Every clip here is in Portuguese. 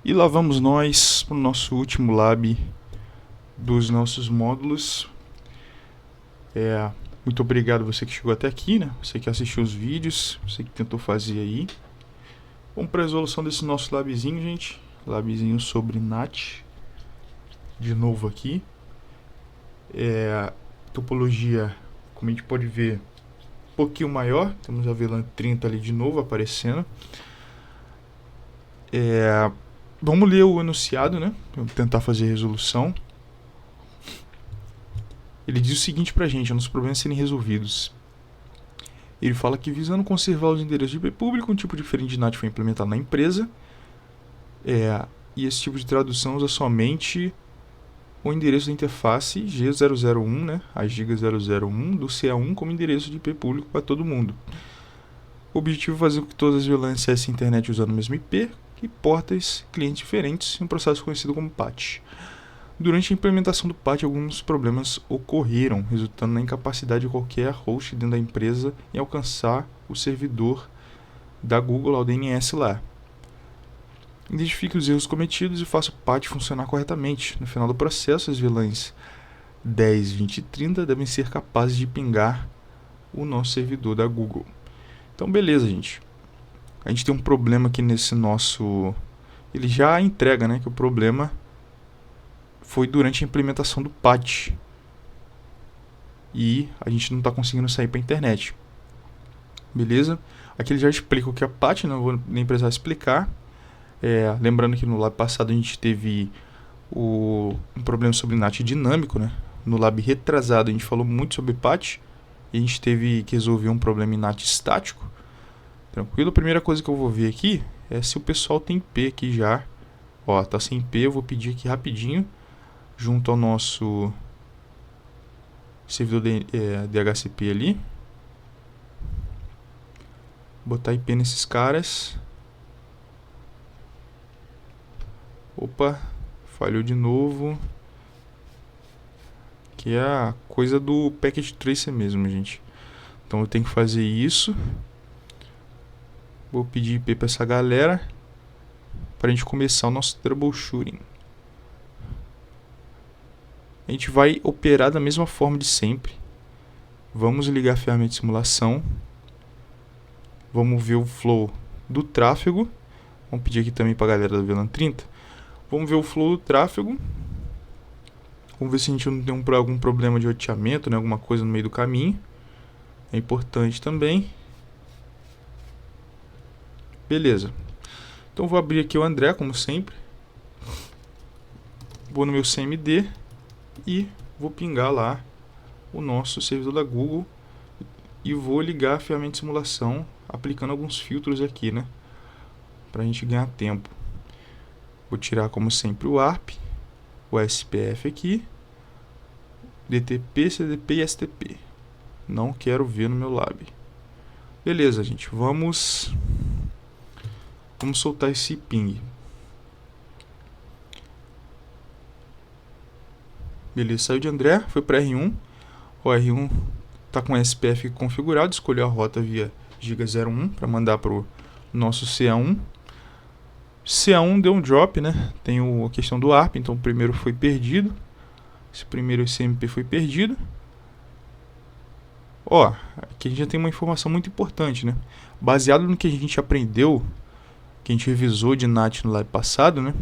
E lá vamos nós para o nosso último lab dos nossos módulos. Muito obrigado você que chegou até aqui, né? Você que assistiu os vídeos, você que tentou fazer aí. Vamos para a resolução desse nosso labzinho, gente. Labzinho sobre NAT. De novo aqui. Topologia, como a gente pode ver, um pouquinho maior. Temos a VLAN 30 ali de novo aparecendo. Vamos ler o enunciado, né? Vamos tentar fazer a resolução. Ele diz o seguinte pra gente, nos problemas serem resolvidos. Ele fala que visando conservar os endereços de IP público, um tipo diferente de NAT foi implementado na empresa. E esse tipo de tradução usa somente o endereço da interface G001, né, a giga 001 do CA1 como endereço de IP público para todo mundo. O objetivo é fazer com que todas as VLANs acessem a internet usando o mesmo IP e portas clientes diferentes em um processo conhecido como patch. Durante a implementação do patch, alguns problemas ocorreram, resultando na incapacidade de qualquer host dentro da empresa em alcançar o servidor da Google, o DNS lá. Identifique os erros cometidos e faça o patch funcionar corretamente. No final do processo, as VLANs 10, 20 e 30 devem ser capazes de pingar o nosso servidor da Google. Então, beleza, gente. A gente tem um problema aqui nesse nosso... Ele já entrega, né, que o problema foi durante a implementação do patch. E a gente não está conseguindo sair para a internet. Beleza? Aqui ele já explica o que é patch, não vou nem precisar explicar. Lembrando que no lab passado a gente teve um problema sobre NAT dinâmico, né? No lab retrasado a gente falou muito sobre patch. E a gente teve que resolver um problema em NAT estático. Tranquilo? A primeira coisa que eu vou ver aqui é se o pessoal tem IP aqui já. Ó, tá sem IP, eu vou pedir aqui rapidinho, junto ao nosso servidor de DHCP ali. Botar IP nesses caras. Opa, falhou de novo. Que é a coisa do Packet Tracer mesmo, gente. Então eu tenho que fazer isso. Vou pedir IP para essa galera, para a gente começar o nosso troubleshooting. A gente vai operar da mesma forma de sempre. Vamos ligar a ferramenta de simulação. Vamos ver o flow do tráfego. Vamos pedir aqui também para a galera da VLAN 30. Vamos ver o flow do tráfego. Vamos ver se a gente não tem algum problema de roteamento, né? Alguma coisa no meio do caminho. É importante também. Beleza. Então vou abrir aqui o André, como sempre. Vou no meu CMD e vou pingar lá o nosso servidor da Google e vou ligar a ferramenta de simulação aplicando alguns filtros aqui, né, pra gente ganhar tempo. Vou tirar, como sempre, o ARP, o SPF aqui, DTP, CDP e STP. Não quero ver no meu lab. Beleza, gente, vamos soltar esse ping. Beleza, saiu de André, foi para R1. O R1 está com o SPF configurado, escolheu a rota via giga 01 para mandar para o nosso CA1. CA1 deu um drop, né? Tem a questão do ARP, então o primeiro foi perdido. Esse primeiro SMP foi perdido. Ó, aqui a gente já tem uma informação muito importante, né? Baseado no que a gente aprendeu, que a gente revisou de NAT no lab passado, né?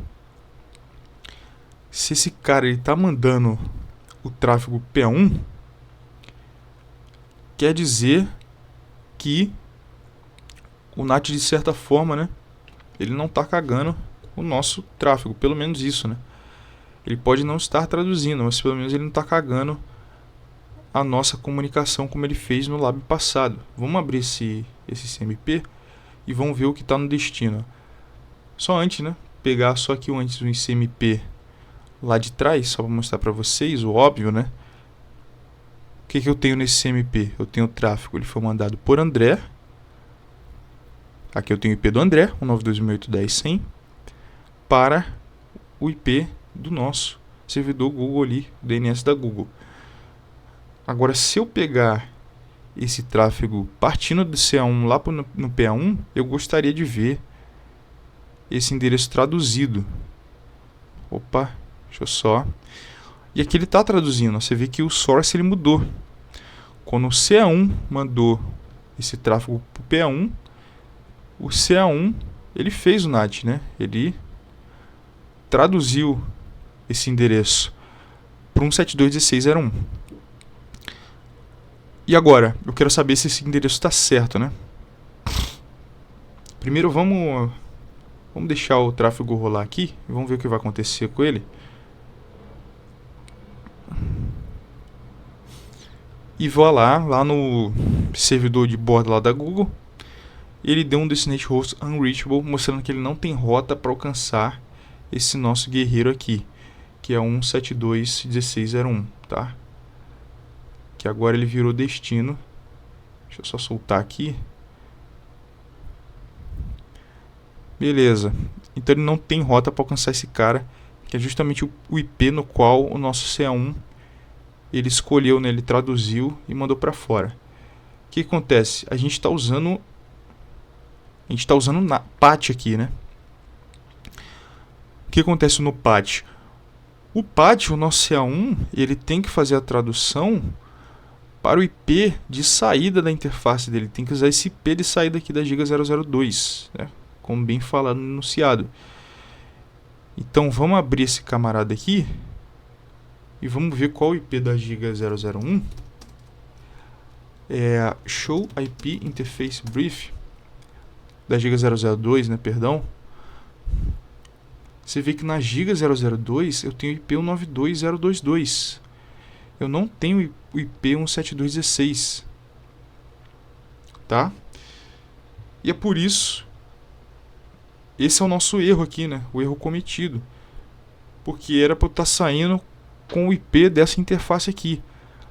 Se esse cara ele tá mandando o tráfego P1, quer dizer que o NAT, de certa forma, né, ele não está cagando o nosso tráfego, pelo menos isso, né? Ele pode não estar traduzindo, mas pelo menos ele não está cagando a nossa comunicação como ele fez no lab passado. Vamos abrir esse CMP e vamos ver o que está no destino. Só antes, né, pegar só aqui antes o ICMP lá de trás, só para mostrar para vocês o óbvio, né? O que eu tenho nesse CMP? Eu tenho o tráfego, ele foi mandado por André. Aqui eu tenho o IP do André, 192.168.10.100, para o IP do nosso servidor Google ali, o DNS da Google. Agora, se eu pegar esse tráfego partindo do CA1 lá no PA1, eu gostaria de ver esse endereço traduzido. Opa, deixa eu só. E aqui ele está traduzindo. Você vê que o source ele mudou. Quando o CA1 mandou esse tráfego para o PA1, o CA1 ele fez o NAT, né? Ele traduziu esse endereço para 172.16.0.1. E agora, eu quero saber se esse endereço está certo, né? Primeiro vamos deixar o tráfego rolar aqui e vamos ver o que vai acontecer com ele. E vou lá no servidor de borda lá da Google. Ele deu um Destination Host Unreachable, mostrando que ele não tem rota para alcançar esse nosso guerreiro aqui, que é 172.16.0.1, tá? Que agora ele virou destino. Deixa eu só soltar aqui. Beleza. Então ele não tem rota para alcançar esse cara, que é justamente o IP no qual o nosso CA1 ele escolheu, né? Ele traduziu e mandou para fora. O que acontece? A gente está usando PAT aqui, né? O que acontece no PAT? O PAT, o nosso CA1, ele tem que fazer a tradução para o IP de saída da interface dele. Tem que usar esse IP de saída aqui da Giga 002, né? Como bem falado no enunciado. Então vamos abrir esse camarada aqui e vamos ver qual o IP da Giga 001. É Show IP Interface Brief da Giga 002, né, perdão. Você vê que na Giga 002 eu tenho IP 192.022. Eu não tenho o IP 172.16. Tá? E é por isso, esse é o nosso erro aqui, né? O erro cometido. Porque era para eu estar saindo com o IP dessa interface aqui.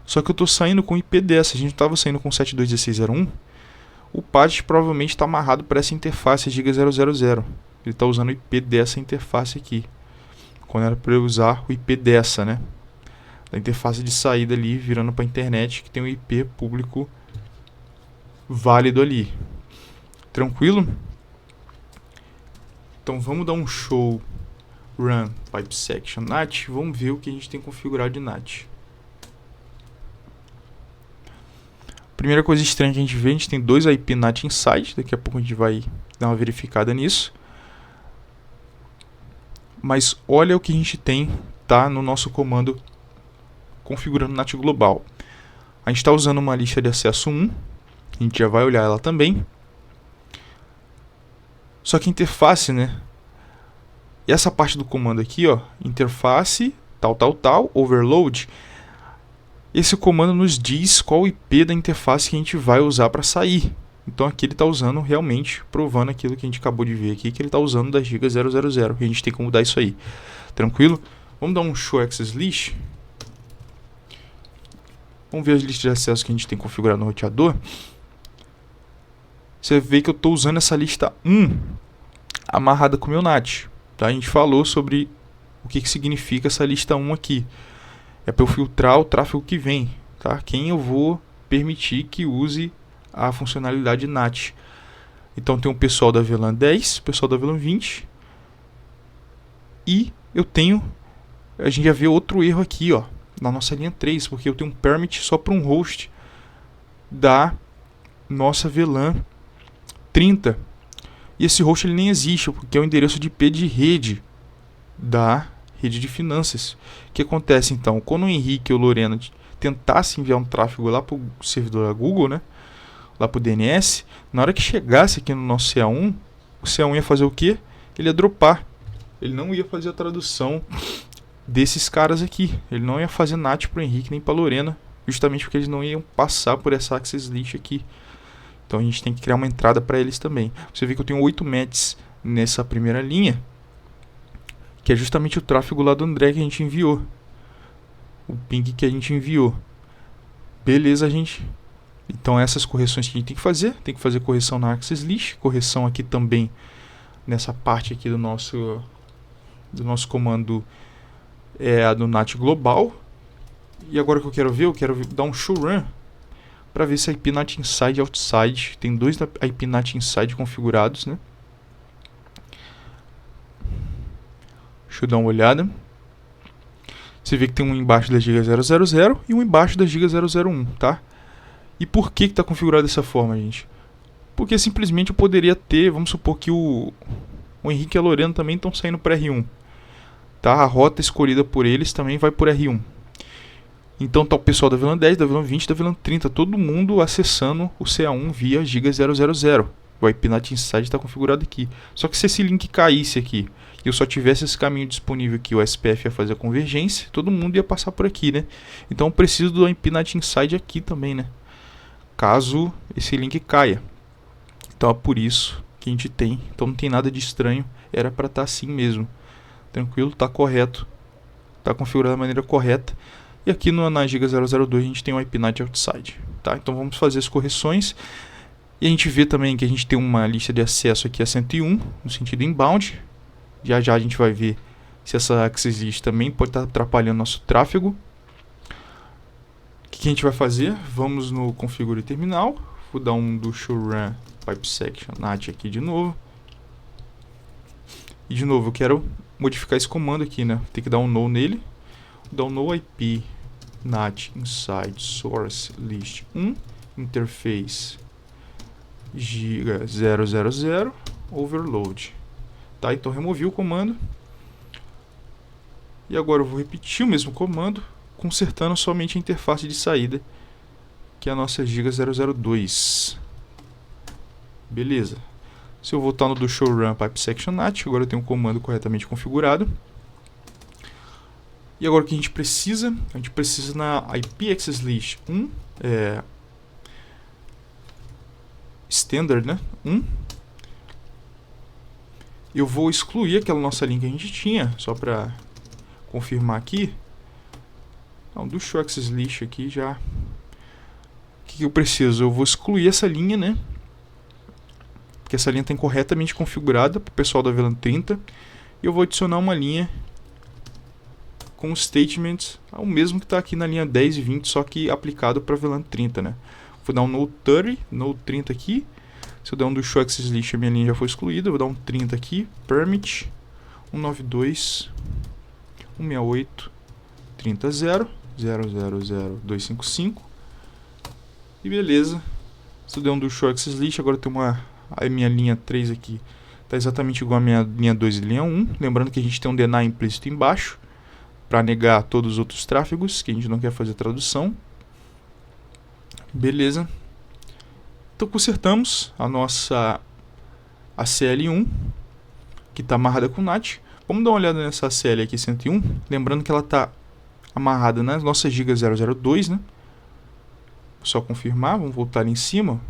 Só que eu estou saindo com o IP dessa. A gente estava saindo com 172.16.0.1. O PAT provavelmente está amarrado para essa interface Giga 000. Ele está usando o IP dessa interface aqui. Quando era para eu usar o IP dessa, né? Da interface de saída ali, virando para a internet, que tem um IP público válido ali. Tranquilo? Então vamos dar um show run pipe section NAT. Vamos ver o que a gente tem configurado de NAT. Primeira coisa estranha que a gente tem dois IP NAT inside. Daqui a pouco a gente vai dar uma verificada nisso. Mas olha o que a gente tem, tá, no nosso comando configurando NAT global. A gente está usando uma lista de acesso 1. A gente já vai olhar ela também. Só que a interface, né? E essa parte do comando aqui, ó, interface, tal, overload. Esse comando nos diz qual o IP da interface que a gente vai usar para sair. Então aqui ele está usando realmente, provando aquilo que a gente acabou de ver aqui, que ele está usando da Giga 000. E a gente tem que mudar isso aí. Tranquilo? Vamos dar um show access list. Vamos ver as listas de acesso que a gente tem configurado no roteador. Você vê que eu estou usando essa lista 1 amarrada com o meu NAT. Tá? A gente falou sobre o que significa essa lista 1 aqui. É para eu filtrar o tráfego que vem. Tá? Quem eu vou permitir que use a funcionalidade NAT. Então tem o pessoal da VLAN 10, o pessoal da VLAN 20. E eu tenho... A gente já vê outro erro aqui, ó, na nossa linha 3, porque eu tenho um permit só para um host da nossa VLAN 30. E esse host ele nem existe, porque é o endereço de IP de rede da rede de finanças. O que acontece então? Quando o Henrique ou Lorena tentasse enviar um tráfego lá para o servidor da Google, né, lá para o DNS, na hora que chegasse aqui no nosso CA1, o CA1 ia fazer o quê? Ele ia dropar. Ele não ia fazer a tradução desses caras aqui. Ele não ia fazer NAT para o Henrique nem para a Lorena, justamente porque eles não iam passar por essa access list aqui. Então a gente tem que criar uma entrada para eles também. Você vê que eu tenho 8 METs nessa primeira linha, que é justamente o tráfego lá do André que a gente enviou. O ping que a gente enviou. Beleza, gente? Então essas correções que a gente tem que fazer correção na access list, correção aqui também nessa parte aqui do nosso comando do NAT global. E agora que eu quero ver dar um show run para ver se a IP NAT inside e outside, tem dois IP NAT inside configurados, né? Deixa eu dar uma olhada. Você vê que tem um embaixo da giga 000 e um embaixo da giga 001, tá? E por que está configurado dessa forma, gente? Porque simplesmente eu poderia ter, vamos supor que o Henrique e a Lorena também estão saindo para R1. Tá? A rota escolhida por eles também vai por R1. Então tá o pessoal da VLAN 10, da VLAN 20, da VLAN 30, todo mundo acessando o CA1 via giga 000. O IPNAT Inside está configurado aqui. Só que se esse link caísse aqui e eu só tivesse esse caminho disponível aqui, o SPF ia fazer a convergência, todo mundo ia passar por aqui, né? Então eu preciso do IPNAT Inside aqui também, né? Caso esse link caia. Então é por isso que a gente tem. Então não tem nada de estranho. Era para estar assim mesmo. Tranquilo, tá correto. Tá configurado da maneira correta. E aqui na giga 002 a gente tem o IPNAT Outside. Tá? Então vamos fazer as correções. E a gente vê também que a gente tem uma lista de acesso aqui a 101, no sentido inbound. Já já a gente vai ver se essa access list também pode estar atrapalhando nosso tráfego. O que a gente vai fazer? Vamos no configure terminal. Vou dar um do show run pipe section NAT aqui de novo. E de novo eu quero modificar esse comando aqui, né? Tem que dar um no nele. Vou dar um no IP NAT inside source list 1 interface giga 000 overload. Tá? Então removi o comando. E agora eu vou repetir o mesmo comando, consertando somente a interface de saída, que é a nossa giga 002. Beleza. Se eu voltar no do show run pipe section NAT, agora eu tenho o comando corretamente configurado. E agora o que a gente precisa? A gente precisa na IP access list 1, standard, né? 1. Eu vou excluir aquela nossa linha que a gente tinha, só para confirmar aqui. Não, do show access list aqui já. O que eu preciso? Eu vou excluir essa linha, né? Porque essa linha está incorretamente configurada para o pessoal da VLAN 30. E eu vou adicionar uma linha com statements, o mesmo que está aqui na linha 10 e 20, só que aplicado para VLAN 30, né? Vou dar um node 30, node 30 aqui. Se eu der um do show access list, a minha linha já foi excluída. Vou dar um 30 aqui, permit 192.168.30.000.255 e beleza. Se eu der um do show access list, agora tem a minha linha 3 aqui. Está exatamente igual a minha linha 2 e linha 1. Lembrando que a gente tem um deny implícito embaixo para negar todos os outros tráfegos, que a gente não quer fazer tradução. Beleza. Então consertamos a nossa ACL1, que está amarrada com NAT. Vamos dar uma olhada nessa ACL aqui 101, lembrando que ela está amarrada nas nossas giga 002, né? Só confirmar, vamos voltar ali em cima.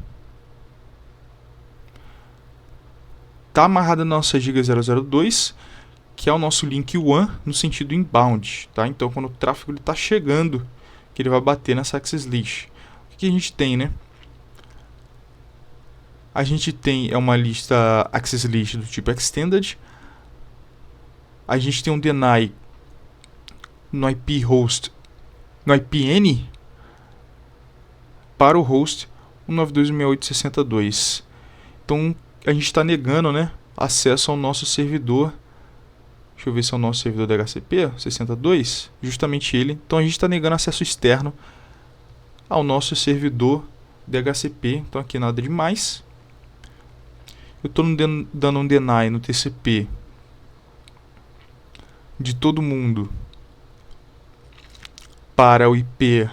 Está amarrada na nossa giga 002, que é o nosso link WAN no sentido inbound, tá? Então quando o tráfego está chegando, que ele vai bater nessa access list. O que a gente tem, né? A gente tem uma lista access list do tipo extended. A gente tem um deny no IP host, no IPN para o host 192.168.62. Então a gente está negando, né, acesso ao nosso servidor. Deixa eu ver se é o nosso servidor DHCP 62, justamente ele. Então a gente está negando acesso externo ao nosso servidor DHCP. Então aqui nada demais. Eu estou dando um deny no TCP de todo mundo para o IP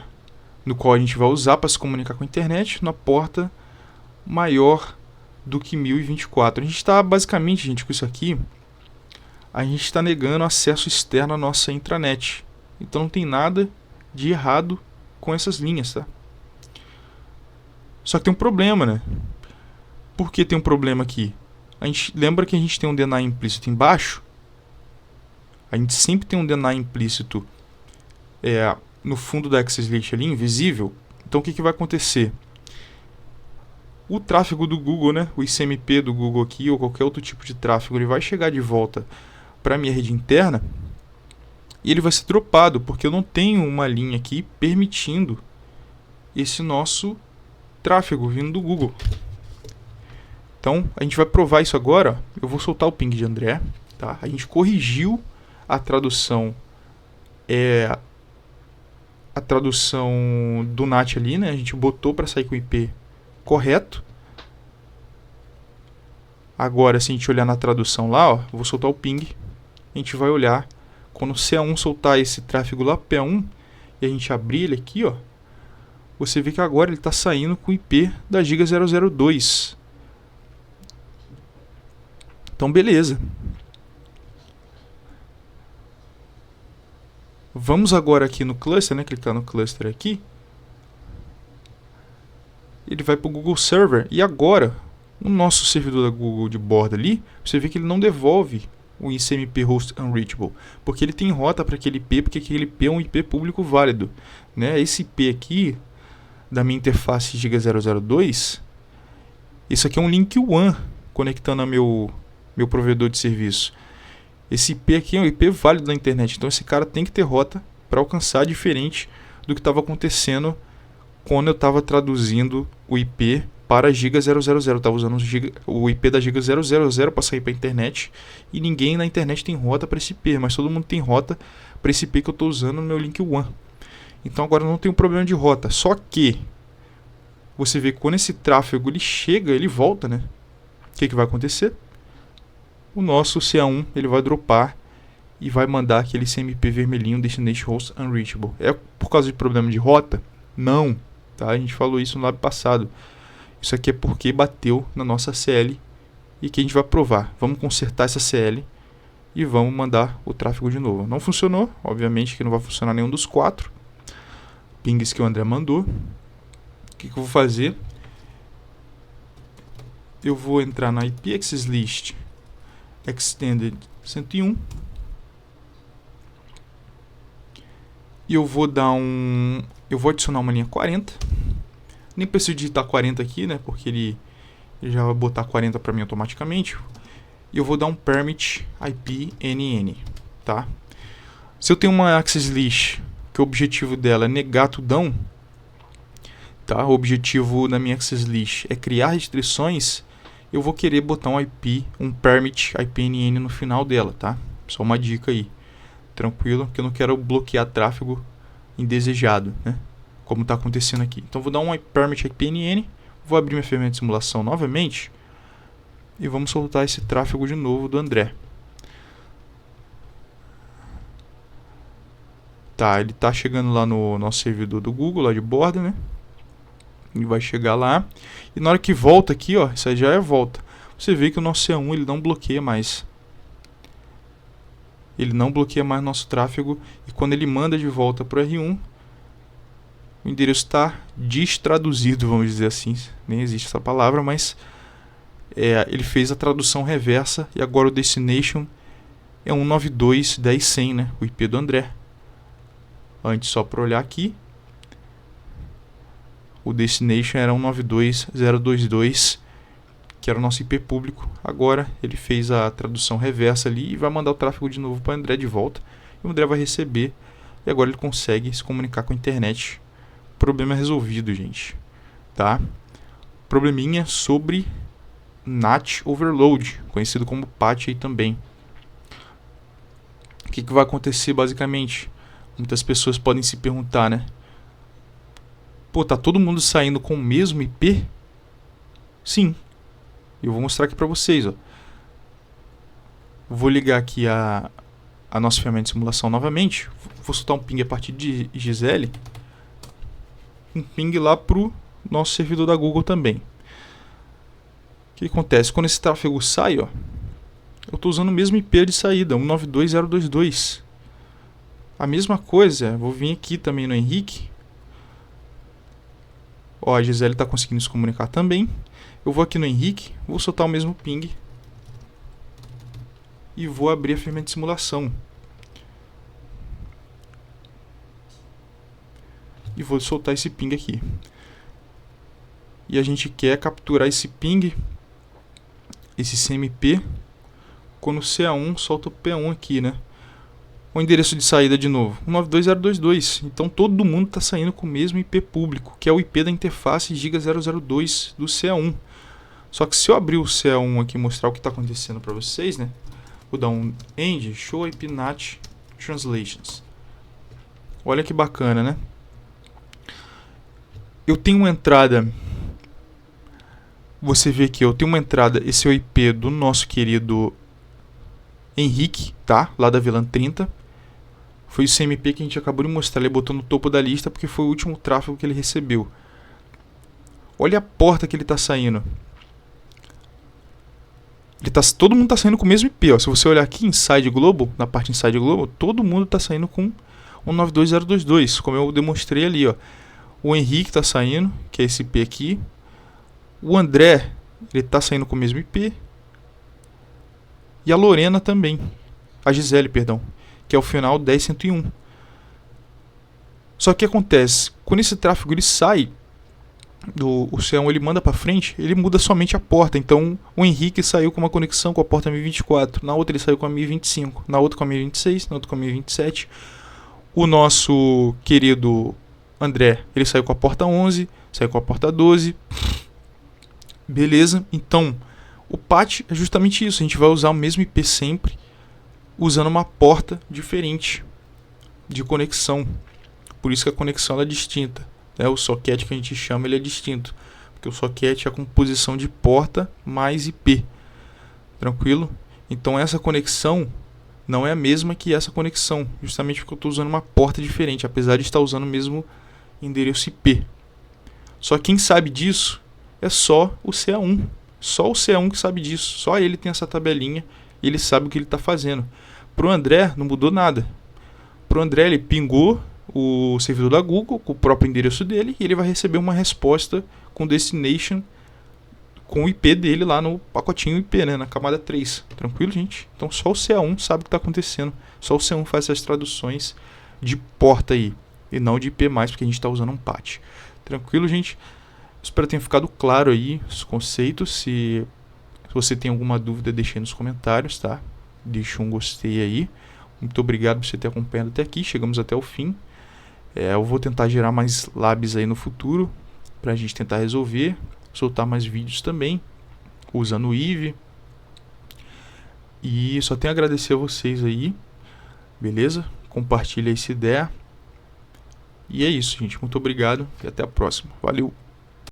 no qual a gente vai usar para se comunicar com a internet, na porta maior do que 1024. A gente está basicamente, gente, com isso aqui, a gente está negando acesso externo à nossa intranet. Então não tem nada de errado com essas linhas, tá? Só que tem um problema, né? Por que tem um problema aqui? A gente lembra que a gente tem um deny implícito embaixo? A gente sempre tem um deny implícito no fundo da access list ali, invisível. Então o que vai acontecer? O tráfego do Google, né? O ICMP do Google aqui, ou qualquer outro tipo de tráfego, ele vai chegar de volta para a minha rede interna e ele vai ser dropado, porque eu não tenho uma linha aqui permitindo esse nosso tráfego vindo do Google. Então, a gente vai provar isso agora. Eu vou soltar o ping de André, tá? A gente corrigiu a tradução é a tradução do NAT ali, né? A gente botou para sair com o IP correto. Agora, se a gente olhar na tradução lá, ó, vou soltar o ping, a gente vai olhar, quando o CA1 soltar esse tráfego lá P1, e a gente abrir ele aqui, ó, você vê que agora ele está saindo com o IP da Giga 002. Então, beleza. Vamos agora aqui no cluster, né? Clicar no cluster aqui. Ele vai para o Google Server. E agora, o nosso servidor da Google de borda ali, você vê que ele não devolve o ICMP Host Unreachable, porque ele tem rota para aquele IP, porque aquele IP é um IP público válido, né? Esse IP aqui, da minha interface Giga 002, isso aqui é um link WAN, conectando a meu provedor de serviço. Esse IP aqui é um IP válido na internet, então esse cara tem que ter rota para alcançar, diferente do que estava acontecendo quando eu estava traduzindo o IP para Giga 000. Eu estava usando o IP da Giga 000 para sair para a internet, e ninguém na internet tem rota para esse IP, mas todo mundo tem rota para esse IP que eu estou usando no meu link WAN. Então agora não tem um problema de rota, só que você vê que quando esse tráfego ele chega, ele volta, né? O que vai acontecer? O nosso CA1 ele vai dropar e vai mandar aquele CMP vermelhinho Destination Host Unreachable. É por causa de problema de rota? Não, tá? A gente falou isso no lab passado. Isso aqui é porque bateu na nossa CL e que a gente vai provar. Vamos consertar essa CL e vamos mandar o tráfego de novo. Não funcionou, obviamente que não vai funcionar nenhum dos 4 pings que o André mandou. O que eu vou fazer? Eu vou entrar na IP Access List Extended 101 e eu vou adicionar uma linha 40. Nem preciso digitar 40 aqui, né? Porque ele já vai botar 40 para mim automaticamente. E eu vou dar um permit IP NN, tá? Se eu tenho uma access list que o objetivo dela é negar tudão, tá? O objetivo da minha access list é criar restrições, eu vou querer botar um permit IPNN no final dela, tá? Só uma dica aí, tranquilo, que eu não quero bloquear tráfego indesejado, né? Como está acontecendo aqui. Então vou dar um permit IPNN, vou abrir minha ferramenta de simulação novamente e vamos soltar esse tráfego de novo do André. Tá, ele está chegando lá no nosso servidor do Google, lá de borda, né? Ele vai chegar lá. E na hora que volta aqui, ó, isso aí já é volta. Você vê que o nosso C1 ele não bloqueia mais. Ele não bloqueia mais nosso tráfego. E quando ele manda de volta para o R1, o endereço está destraduzido, vamos dizer assim. Nem existe essa palavra, mas ele fez a tradução reversa. E agora o destination é 192.10.100, né? O IP do André. Antes, só para olhar aqui, o destination era 192.022, que era o nosso IP público. Agora ele fez a tradução reversa ali e vai mandar o tráfego de novo para o André de volta. E o André vai receber e agora ele consegue se comunicar com a internet. Problema resolvido, gente. Tá? Probleminha sobre NAT Overload, conhecido como PAT aí também. O que vai acontecer basicamente? Muitas pessoas podem se perguntar, né? Pô, tá todo mundo saindo com o mesmo IP? Sim. Eu vou mostrar aqui pra vocês, ó. Vou ligar aqui a nossa ferramenta de simulação novamente. Vou soltar um ping a partir de Gisele. Um ping lá pro nosso servidor da Google também. O que acontece? Quando esse tráfego sai, ó, eu estou usando o mesmo IP de saída, 192.022. A mesma coisa, vou vir aqui também no Henrique. Ó, a Gisele está conseguindo se comunicar também. Eu vou aqui no Henrique, vou soltar o mesmo ping. E vou abrir a ferramenta de simulação. E vou soltar esse ping aqui. E a gente quer capturar esse ping, esse CMP, quando o CA1 solta o P1 aqui, né? O endereço de saída de novo, 192.022. Então todo mundo está saindo com o mesmo IP público, que é o IP da interface Giga 002 do CA1. Só que se eu abrir o CA1 aqui e mostrar o que está acontecendo para vocês, né? Vou dar um end show IP NAT translations. Olha que bacana, né? Eu tenho uma entrada. Você vê que eu tenho uma entrada. Esse é o IP do nosso querido Henrique, tá? Lá da VLAN 30. Foi o CMP que a gente acabou de mostrar. Ele botou no topo da lista porque foi o último tráfego que ele recebeu. Olha a porta que ele está saindo. Todo mundo está saindo com o mesmo IP. Ó. Se você olhar aqui Inside Global, na parte Inside Global, todo mundo está saindo com 192.022, como eu demonstrei ali. Ó. O Henrique está saindo, que é esse IP aqui. O André, ele está saindo com o mesmo IP. E a Lorena também. A Gisele, perdão. Que é o final 10.101. Só que o que acontece? Quando esse tráfego ele sai, o C1 ele manda para frente, ele muda somente a porta. Então o Henrique saiu com uma conexão com a porta 1024, na outra ele saiu com a 1025, na outra com a 1026, na outra com a 1027. O nosso querido André, ele saiu com a porta 11, saiu com a porta 12. Beleza? Então o patch é justamente isso, a gente vai usar o mesmo IP sempre, usando uma porta diferente de conexão. Por isso que a conexão é distinta. O socket que a gente chama ele é distinto, porque o socket é a composição de porta mais IP. Tranquilo? Então essa conexão não é a mesma que essa conexão, justamente porque eu estou usando uma porta diferente, apesar de estar usando o mesmo endereço IP. Só quem sabe disso é só o CA1. Só o CA1 que sabe disso. Só ele tem essa tabelinha e ele sabe o que ele está fazendo. Para o André não mudou nada. Para o André ele pingou o servidor da Google com o próprio endereço dele e ele vai receber uma resposta com destination com o IP dele lá no pacotinho IP, né, na camada 3. Tranquilo, gente? Então só o CA1 sabe o que está acontecendo. Só o CA1 faz essas traduções de porta aí e não de IP mais, porque a gente está usando um patch. Tranquilo, gente? Espero que tenha ficado claro aí os conceitos. Se você tem alguma dúvida, deixe aí nos comentários, tá? Deixa um gostei aí. Muito obrigado por você ter acompanhado até aqui. Chegamos até o fim. Eu vou tentar gerar mais labs aí no futuro para a gente tentar resolver, soltar mais vídeos também usando o Eve. E só tenho a agradecer a vocês aí, beleza? Compartilha essa ideia. E é isso, gente. Muito obrigado e até a próxima. Valeu!